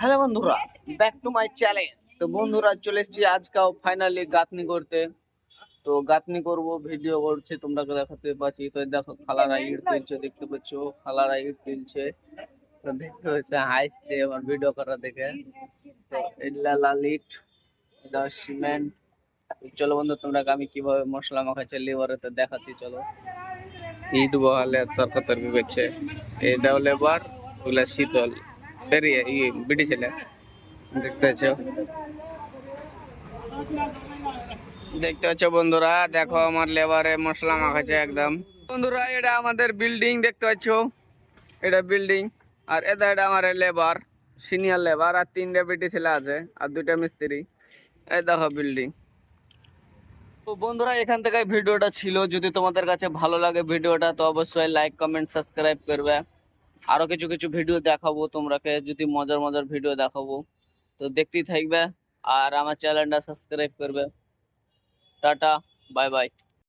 Hello বন্ধুরা, back to my channel. তো বন্ধুরা চলে এসেছি আজকাল ফাইনালি গাঁথনি করতে। তো গাঁথনি করব, ভিডিও করছি, তোমরা দেখাতে পাচ্ছি। তো দেখো খালারা ইট তুলছে, দেখতে পাচ্ছ খালারা ইট তুলছে। তো দেখতে হচ্ছে হাসছে আমার ভিডিও করা দেখে। তো এগুলা লাল ইট, এটা সিমেন্ট। চলো বন্ধু, তোমরা আমি কিভাবে মশলা মাখাচ্ছি লেবারেতে দেখাচ্ছি। চলো, ইট বহালে তর্কাতর্কি করছে। এটা লেবার, ওগুলা শীতল বেরিয়ে বিটি ছেলে দেখতে পাচ্ছ। দেখতে পাচ্ছ বন্ধুরা, দেখো আমার লেবারে মশলা মাখাচ্ছে একদম। বন্ধুরা এটা আমাদের বিল্ডিং দেখতে পাচ্ছ, এটা বিল্ডিং। আর এটা আমার লেবার, সিনিয়র লেবার, আর তিনটা বিটি ছেলে আছে আর দুইটা মিস্ত্রি। এই দেখো বিল্ডিং। তো বন্ধুরা এখান থেকে ভিডিওটা ছিল। যদি তোমাদের কাছে ভালো লাগে ভিডিওটা, তো অবশ্যই লাইক কমেন্ট সাবস্ক্রাইব করবে। আরো কিছু কিছু ভিডিও দেখাবো তোমরাকে, যদি মজার মজার ভিডিও দেখাবো, তো দেখতেই থাকবে। আর আমার চ্যানেলটা সাবস্ক্রাইব করবে। Tata, bye bye.